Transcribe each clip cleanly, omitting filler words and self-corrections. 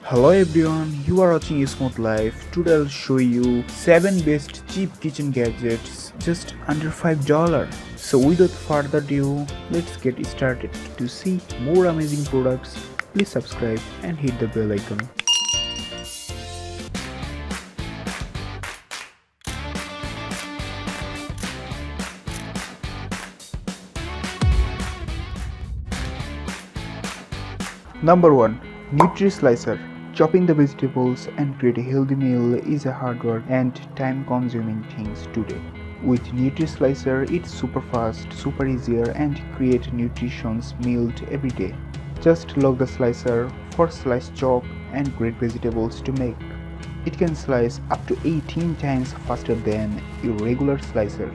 Hello everyone, you are watching Smooth Life. Today I'll show you 7 best cheap kitchen gadgets just under $5. So without further ado, let's get started. To see more amazing products, please subscribe and hit the bell icon. Number 1. Nutri Slicer. Chopping the vegetables and create a healthy meal is a hard work and time-consuming thing today. With Nutri Slicer, it's super fast, super easier, and create nutritious meals every day. Just lock the slicer for slice chop and great vegetables to make. It can slice up to 18 times faster than a regular slicer.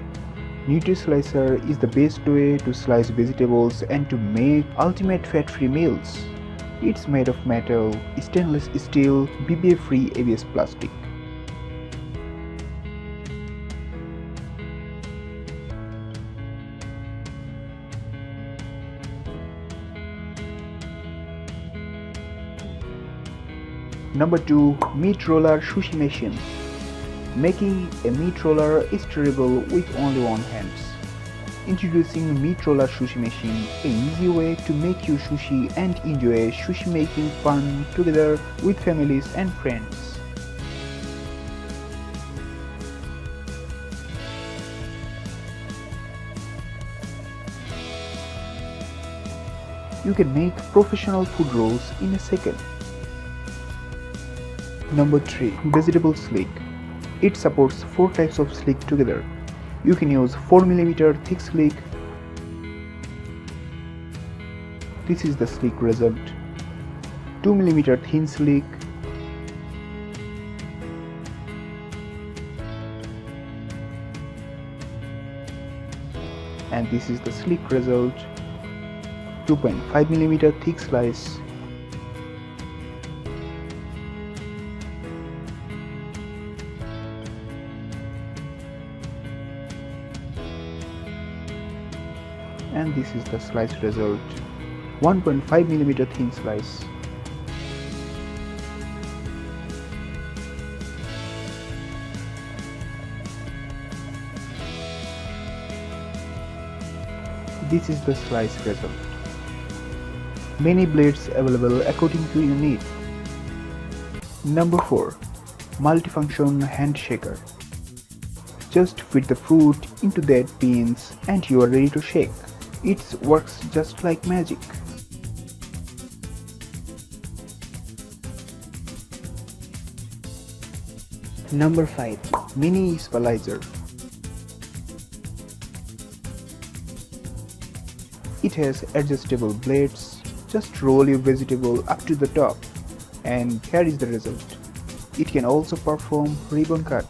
Nutri Slicer is the best way to slice vegetables and to make ultimate fat-free meals. It's made of metal, stainless steel, BPA-free ABS plastic. Number 2. Meat Roller Sushi Machine. Making a meat roller is terrible with only one hand. Introducing Meat Roller Sushi Machine, an easy way to make you sushi and enjoy sushi making fun together with families and friends. You can make professional food rolls in a second. Number 3. Vegetable Sleek. It supports 4 types of sleek together. You can use 4mm thick sleek. This is the sleek result. 2mm thin sleek. And this is the sleek result. 2.5mm thick slice. And this is the slice result. 1.5mm thin slice. This is the slice result. Many blades available according to your need. Number 4. Multifunction Hand Shaker. Just fit the fruit into that pins and you are ready to shake. It works just like magic. Number 5. Mini spiralizer. It has adjustable blades. Just roll your vegetable up to the top and here is the result. It can also perform ribbon cut.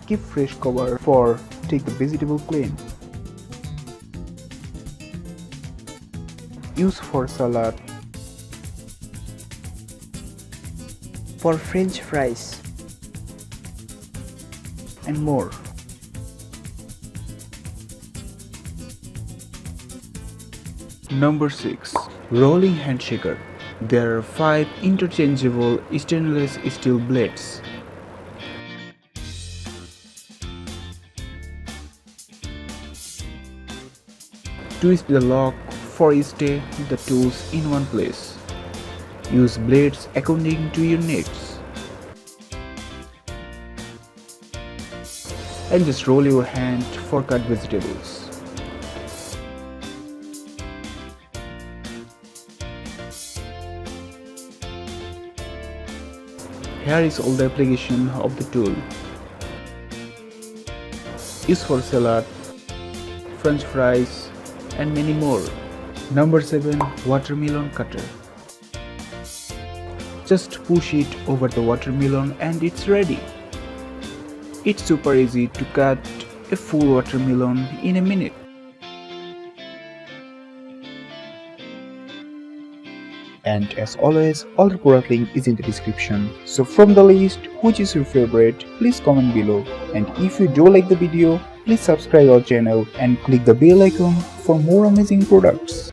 Keep fresh cover for take the vegetable clean. Use for salad, for French fries, and more. Number 6. Rolling Hand Shaker. There are 5 interchangeable stainless steel blades. Twist the lock for stay the tools in one place. Use blades according to your needs. And just roll your hand for cut vegetables. Here is all the application of the tool. Use for salad, French fries, and many more. Number 7. Watermelon Cutter. Just push it over the watermelon and it's ready. It's super easy to cut a full watermelon in a minute. And as always, all the product link is in the description. So from the list, which is your favorite, please comment below. And if you do like the video, please subscribe our channel and click the bell icon for more amazing products.